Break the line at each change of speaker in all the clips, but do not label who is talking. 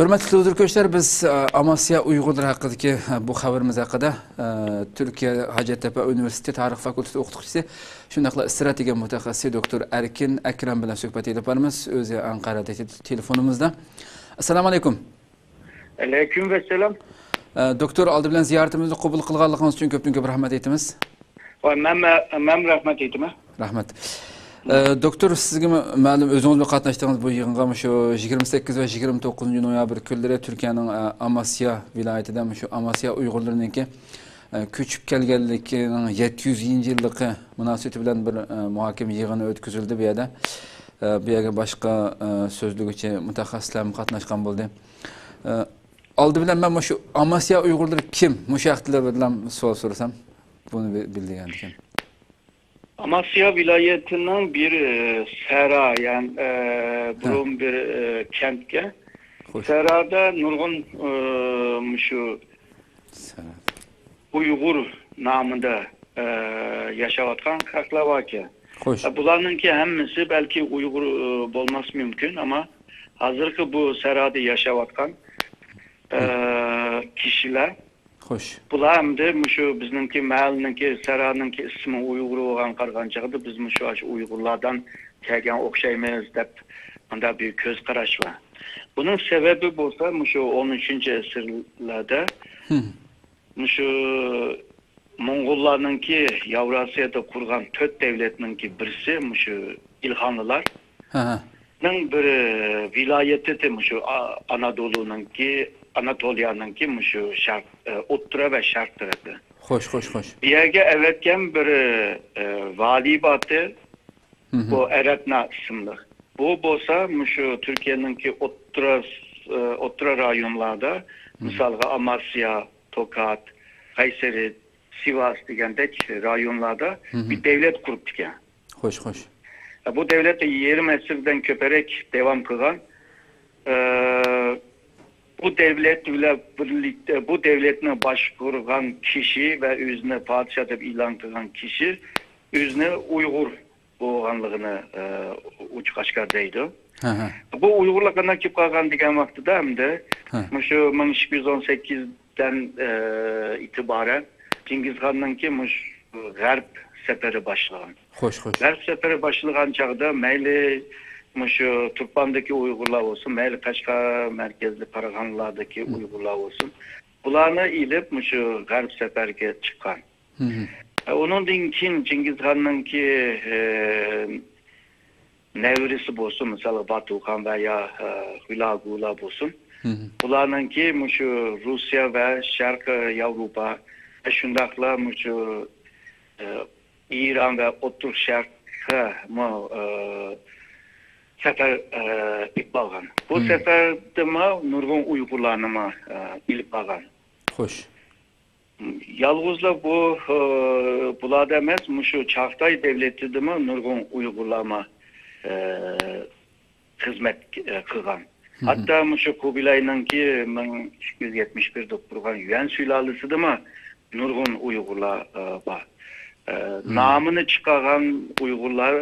Hörmətli izləyicilər, biz Amasya Uyğurlar haqqındakı bu xəbərimiz haqqında Türkiyə Hacettepe Üniversiteti Tarix Fakültesi o'qituvchisi, shundaqla strategiya mutaxassisi doktor Erkin Akram bilan suhbat olib boramiz. O'zi Anqaradagi telefonimizda. Assalomu alaykum.
Aleyküm ve selam.
Doktor, oldi bilan ziyoratimizni qabul qilganligingiz uchun ko'p rahmat aytamiz.
Men rahmat aytaman.
Rahmat. Doktor, sizga ma'lum o'zingiz bilan qatnashdingiz bu yig'inga shu 28 va 29 noyabr kunlari Turkiyaning Amasya viloyatida shu Amasya Uyg'urlariniki ko'chib kelganligining 700-yilligi munosabati bilan bir muhokama yig'ini o'tkazildi bu yerda. Bu yerga boshqa so'zlug'ichi mutaxassislar qatnashgan bo'ldi. Oldi bilan men shu Amasya Uyg'urlari kim? Mushaqtilar bilan savol so'rasam, buni bildigan ekan.
Amasya vilayetinin bir sera, yani burun bir kentke. Serada nurgun şu Uygur namında yaşavatkan kaklar var ki. Bunlarınki hemmisi belki Uygur olması mümkün ama hazır ki bu serada yaşavatkan kişiler. Bular hem de şu bizimki mahallenki seranınki ismi Uygur olan kargancağıdı. Biz şu Uygurlardan kelgen okşaymayız deyip onda bir göz karaş var. Bunun sebebi bolsa şu 13. esirlerde şu Mongollarınki Yavrasya'da kurgan tört devletininki birisi şu İlhanlılar. Bir vilayeti de şu Anadolu'nunki Anatolia'nınki şu şart, Ottura ve şart tarafı.
Hoş.
Bir yerge evvelken bir vali batı, bu Eretna isimli. Bu bolsa şu Türkiye'ninki Ottura rayonlarda, mesela Amasya, Tokat, Kayseri, Sivas degandek rayonlarda bir devlet kurup diken.
Hoş.
Bu devlet de 20 esirden köperek devam kılan. Bu devletle birlikte bu devletine başvuran kişi ve üzerine padişah edip ilan kılan kişi üzerine Uygur boğanlığını uçkaşkardaydı. Bu Uygurluklarına kip kalkan diken vakti de hem de şu 1218'den itibaren Cengiz Han'ın ki Garp seferi başlayan. Garp seferi başlayan çağda meyli şu Turpan'daki Uygurlar olsun, meyli Kaşgar merkezli Karahanlılardaki Uygurlar olsun. Bunlarını ilip şu Garp seferge çıkan. Onun dinkin Cengiz Han'ın ki nevrisi olsun, mesela Batuhan veya Hülagula olsun. Bunların ki şu Rusya ve Şark Avrupa, şundakla şu İran ve Otur Şark'a sefer ilip bağlan. Bu seferde nurgun Uygurlarına ilip bağlan.
Hoş.
Yalnızla bu bular demez, şu Çağatay Devleti de nurgun Uygurlarına hizmet kılgan. Hatta şu Kubilay'ın ki 1271'de kurgan Yuan sülalesi de nurgun Uygurlar var. Namını çıkaran Uygurlar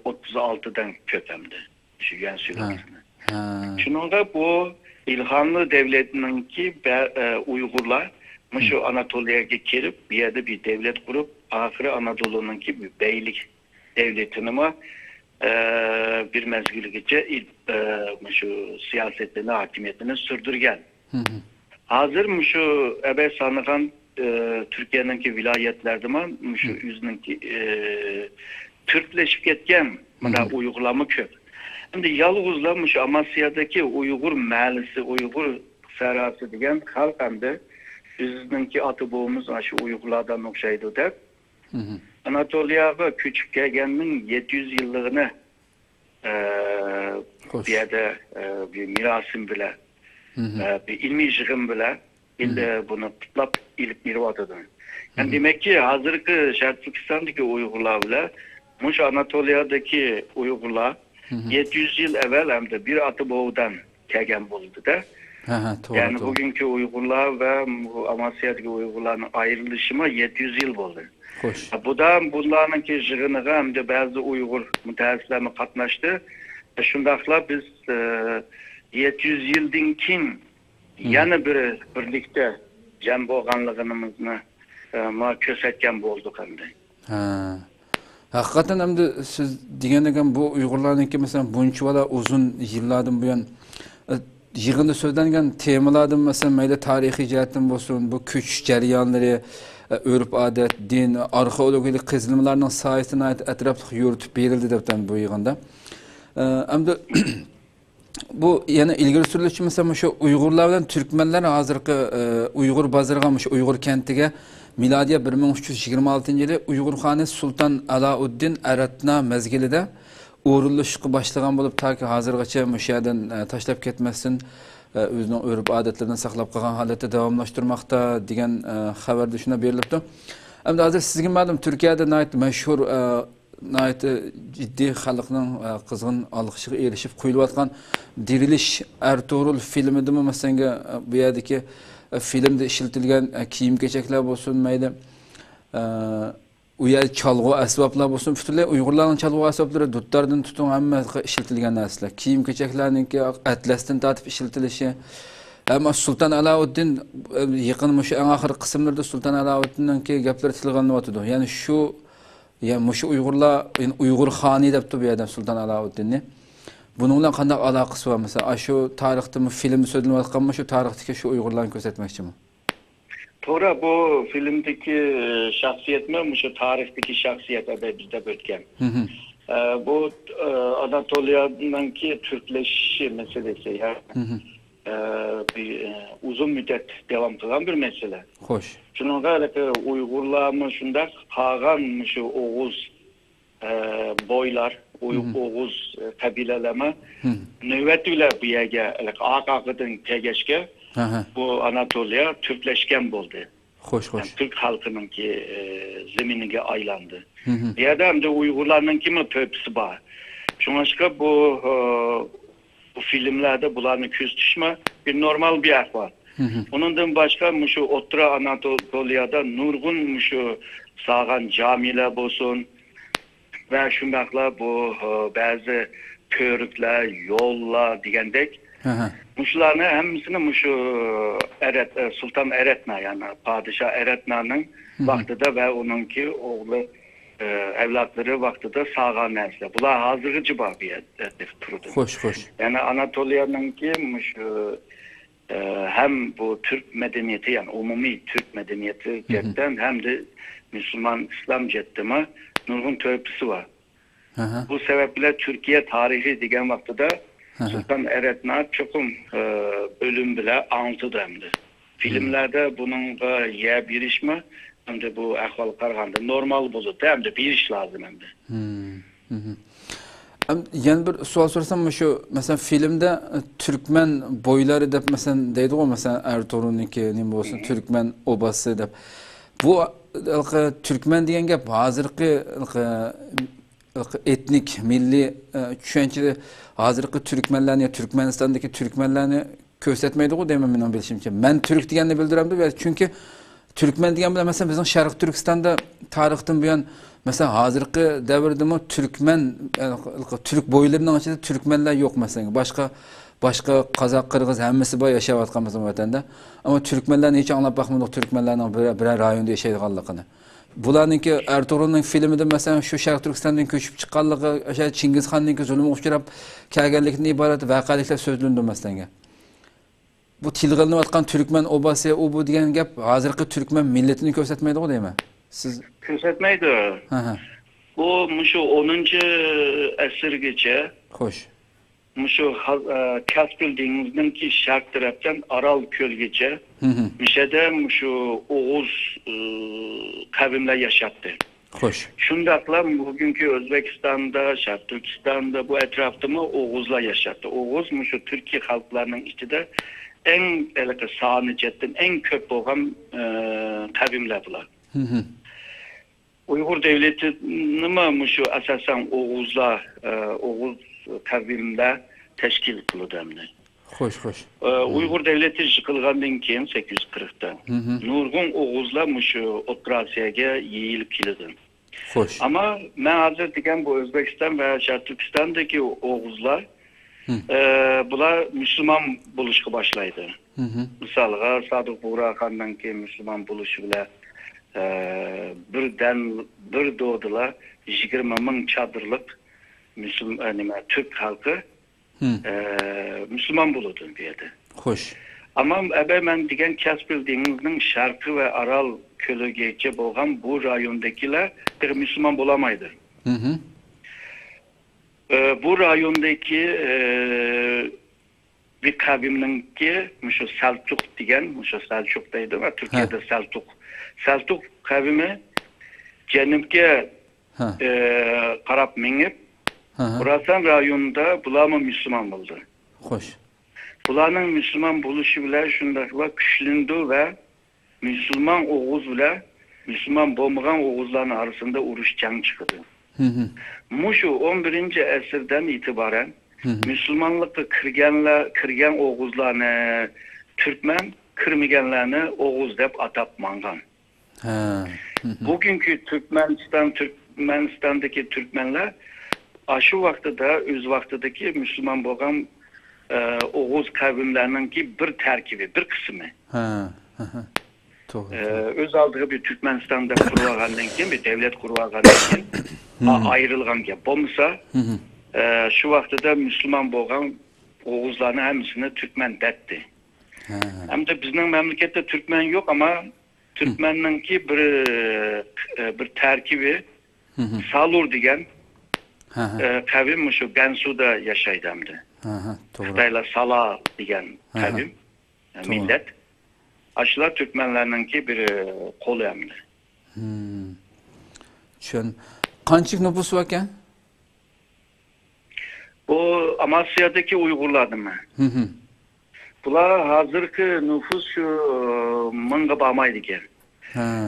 36'dan köpemdi. Şu Yuan sülalesine. Şununla bu İlhanlı Devleti'nin ki Uygurlar şu Anadolu'ya gelip bir yerde bir devlet kurup ahire Anadolu'nun ki bir beylik devletini bir mezgil geçe şu siyasetini, hakimiyetini sürdürgen. Hazır şu ebe sanıkan Türkiye'ninki vilayetlerde şu yüzününki Türkleşip ketken Uygurlamı köp. Şimdi yalnızla şu Amasya'daki Uygur mahallesi, Uygur serası degen halk hem de yüzününki atı boğumuz şu Uygurlardan okşaydı der. Anatolia'ya küçük gelgenin 700 yıllığını bir yerde bir mirasın bile, bir ilmi yığın bile bunu tutlap ilip mirvatıdır. Yani demek ki hazırki Şarkı Türkistan'daki Uygurlar bile, şu Anatolia'daki Uygurlar 700 yıl evvel hem de bir atı boğudan gelgen buldu da. Yani bugünkü Uygurlar ve Amasya'daki Uygurların ayrılışıma 700 yıl oldu. Bu da bunların ki jığınığı hem de bazı Uygur mütehassislerine katlaştı. Şundakla biz 700 yıldan kin yana birlikte cem bolganlygymyzni körsatgan bolduk endi.
Ha. Hakikaten hem de siz degenigen bu Uygurlarnınki mesela bunçuvala uzun yıllardan buyan yığında sözlengen temalardan mesela meyle tarihi cihetten bolsun, bu küç jaryanları, örüp adet, din, arkeologik kazılmalarının sayesinde etraflı yürütüp berildi depten bu yığında. Hem de bu yani ilgili sürülüşü mesela şu Uygurlar bilen Türkmenler hazırkı Uygur bazarıgamış Uygur kentiga miladiye 1326 yılı Uygur Hanesi Sultan Alauddin Aratna mezgilide uğurluşqı başlagan bolup ta ki hazırgacha müşaheden taşlap ketmesin özünün örüp adetlerinden saklap kalgan halette devamlaştırmakta degan haber dışına berilipti. Hem hazır sizge malum Türkiye'de nait meşhur nait ciddi halkının kızgın alkışıga erişip kuyulup atkan Diriliş Ertuğrul filmide mi mesela bu yerdeki filmde işletilgen kiyim keçekler bolsun mayli uyal çalgı asbaplar bolsun bütünlüğü Uygurların çalgı asbapları dutlardan tutun hamma işletilgen narsalar kiyim keçeklerninki atlasdan tatip işletilişi ama Sultan Alauddin yaqın şu en ahir kısımlarda Sultan Alauddin'ninki gaplar tilganlıp atıdı. Yani şu yani şu Uygurlar yani Uygur Xani depti bir adam Sultan Alauddin'ni. Bununla qanday alaqası var mesela? Şu tarixte mi filmde söylenip atkanmı şu tarihteki şu Uygurlarını göstermekçi mi?
To'g'ri, bu filmdeki şahsiyet mi? Şu tarihteki şahsiyet bizde o'tgan. Bu Anatolia'daki Türkleşişi meselesi ya. Bir uzun müddet devam kılan bir mesele.
Hoş.
Şununla Uygurlar mı şunda kalan mı şu Oğuz boylar, Oğuz kabileleme nöbetiyle bir yere Akak'ın tegeşke bu Anatolia Türkleşken oldu.
Hoş.
Yani Türk halkının ki zeminine aylandı. Bir adam da Uygurların kimi pöpüsü var. Şunlaşka bu filmlerde bularını küstüşme bir normal bir ahval. Onundan başka şu Otra Anatolia'da nurgun şu sağan camiler bolsun ve şundakla bu bazı körükler, yollar diyendek muşlarını hemsini şu Sultan Eretna yani Padişah Eretna'nın vaktida ve onunki oğlu evlatları vaktida sağan nesle. Bunlar hazırcı bir turdu.
Hoş.
Yani Anatolia'nınki şu hem bu Türk medeniyeti yani umumi Türk medeniyeti cidden hem de Müslüman İslam ceddime nurgun törpüsü var. Bu sebeple Türkiye tarihi diyen vaktida Sultan Eretna çokum bölüm bile anlatıdı hem de. Filmlerde bunun yer bir iş mi? Hem de bu ahval karganda normal bozuldu. Hem de bir iş lazım hem de.
Yani bir sual sorsam şu mesela filmde Türkmen boyları da mesela deydi o mesela Ertuğrul'unki ne olsun Türkmen obası da bu Türkmen diyen gap hazırki etnik milli düşüncede hazırki Türkmenlerini Türkmenistan'daki Türkmenlerini kösetmeydi o demem benim bilişimce. Ben Türk diyenle bildiremdi ve çünkü Türkmen diyen bile mesela bizim Şarkı Türkistan'da tarihten bu yan mesela hazırki devirde mi Türkmen Türk boylarının içinde Türkmenler yok mesela. Başka Kazak, Kırgız hemmesi boy yaşayatkan bizim vatanda. Ama Türkmenlerini hiç anlap bakmadık Türkmenlerin bir rayonda yaşaydıqanlığını. Bularınki Ertuğrul'un filminde mesela şu Şarkı Türkistan'dan köçüp çıkanlığı Çingiz Han'ınki zulüm uçurap kelgenlikten ibaret vakalikler sözlündü mesela. Bu tilg'ilnib atkan Türkmen obası o bu degan gap hazırki Türkmen milletini ko'rsatmaydi o değil mi? Siz
ko'rsatmaydi. Bu şu 10. asırgacha
Xo'sh.
Şu Kaspiyal dengizininki şark taraftan Aral Kölgacha Mişede şu Oğuz kavimler yaşattı.
Xo'sh.
Şundakla bugünkü Özbekistan'da, Şark Türkistan'da bu etrafta mı Oğuzlar yaşattı. Oğuz şu Türkiye halklarının içinde en sağını cetten en köp olan kavimler bular. Uygur devletini mi şu asasen Oğuzlar, Oğuz kavimler teşkil kılıdı emni.
Xo'sh.
Uygur devleti yıkılgandan keyin 840'da. Nurgun Oğuzlar şu O'rta Asiyaga yeyilip keldi.
Xo'sh.
Ama ben hazır degan bu Özbekistan ve Şark Türkistan'daki Oğuzlar bular Müslüman buluşqa başlaydı. Misalga Sadık Buğrakan'dan ki Müslüman buluşu bile bir doğdular 20 bin çadırlık Türk halkı Müslüman buludu diyedi.
Hoş.
Ama ben diyen Kaspil Denizi'nin şarkı ve Aral Kölögece boğan bu rayondakiler bir Müslüman bulamaydı. Bu rayondaki bir kavimnin ki şu Selçuk diyen, şu Selçuk'taydı ve Türkiye'de Selçuk kavimi cenimke karab minip Burasan rayonunda bulama Müslüman buldu.
Hoş.
Bulanın Müslüman buluşu bile şundakla güçlündü ve Müslüman Oğuz bile Müslüman bombagan Oğuzların arasında uruş can çıktı. Muşu 11. esirden itibaren Müslümanlıkta kırgen Oğuzlarını Türkmen, kırmigenlerini Oğuz dep atap mangan. Bugünkü Türkmenistan'daki Türkmenler aşı vaxtıda, öz vaxtıdaki Müslüman boğan Oğuz kavimlerinin ki bir terkibi, bir kısmı. Öz aldığı bir Türkmenistan'da kurulağandan ki, bir devlet kurulağandan ki ayrılgan ki. Bomsa şu vaxtıda Müslüman boğan Oğuzlarını hemsini Türkmen detti. Hem de bizim memlekette Türkmen yok ama Türkmen'in ki bir terkibi Salur diyen kavim şu Gansu'da yaşaydı hem de. Xitayla Sala diyen kavim, millet. Aşılar Türkmenlerinin ki bir kolu hem de.
Kaçık nüfus varken?
Bu Amasya'daki Uygurlardı mı? Bunlar hazırki nüfus şu mınga bağmaydı ki.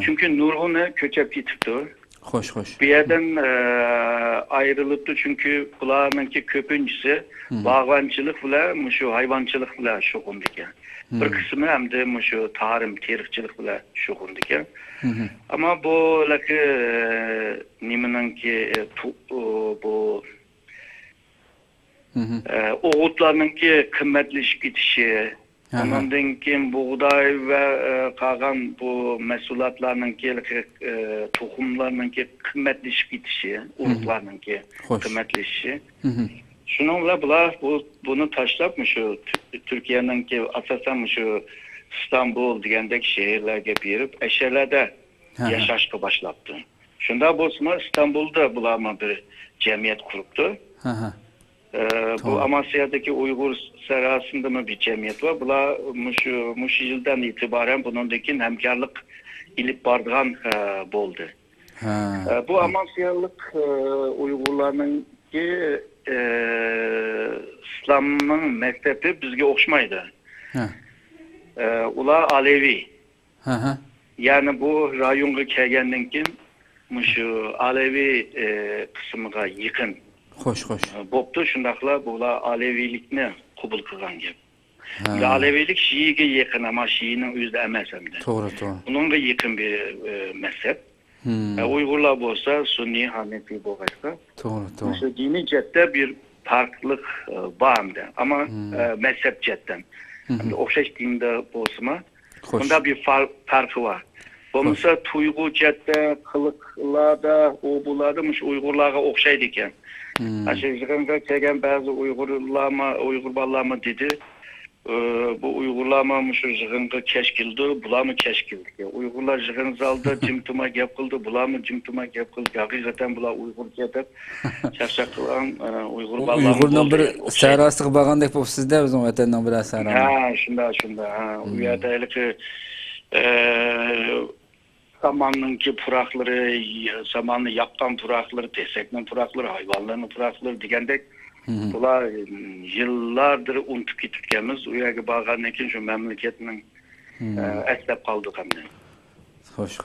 Çünkü Nurhun'u köçep gitipti.
Hoş.
Bir yerden ayrılıptı çünkü bunlarınki köpüncüsü bağvancılık bile, şu hayvancılık bile şokundu ki. Bir kısmı hem de şu tarım, terikçilik bile şokundu ki. Ama bu laki nimeninki bu oğutlarınki kıymetleşip gitişi, ondan ki buğday ve kalan bu mesulatlarınki tohumlarınki kıymetleşip gitişi, uruklarınki kıymetleşişi. Şununla bunu taşlap şu Türkiye'ninki asasen şu İstanbul diyendeki şehirlerge birip eşelerde yaşaşkı başlattı. Şunda bozma İstanbul'da bulama bir cemiyet kuruptu. Bu Amasya'daki Uygur serasında mı bir cemiyet var? Bula muş yıldan itibaren bunundaki hemkarlık ilip bardığan boldu. Bu Amasyalık Uygurlarının ki İslam'ın mezhebi bizge okşmaydı. Ula Alevi. Yani bu rayonga kelgenden kim şu Alevi kısmıga yakın.
Hoş.
Boptu şundakla bula Alevilikni kubul kılgan gibi. Alevilik Şii'ye yakın ama Şii'nin yüzde emez hem de.
Doğru.
Bununla yakın bir mezhep. Uygurlar bolsa Sunni, Hanefi boğazda.
Doğru.
Mesela dini cette bir farklılık var hem de. Ama mezhep cetten. Okşaş dinde bolsa bunda bir farkı var. Bunsa tuygu cette, kılıklarda, obularda Uygurlara okşaydı iken. Aşırıca kelgen bazı Uygur ballama dedi. Bu Uygurlama şu jığınga keşkildi, bulamı keşkildi. Uygurlar jığın zalda cimtuma gep kıldı, bulamı cimtuma gep kıldı. Hakikaten bula Uygur gedip çarşak kılan Uygur ballama.
Uygur'dan bir sarastık bağandek bu sizde bizim vatenden biraz sarama.
Şunda. Uyadaylık zamanınki purakları, zamanlı yaptan purakları, desekli purakları, hayvanların purakları digendek. Bunlar yıllardır unutup gittikemiz, uyağı bağırnekin şu memleketinin eslep kaldık hem de.
Hoş.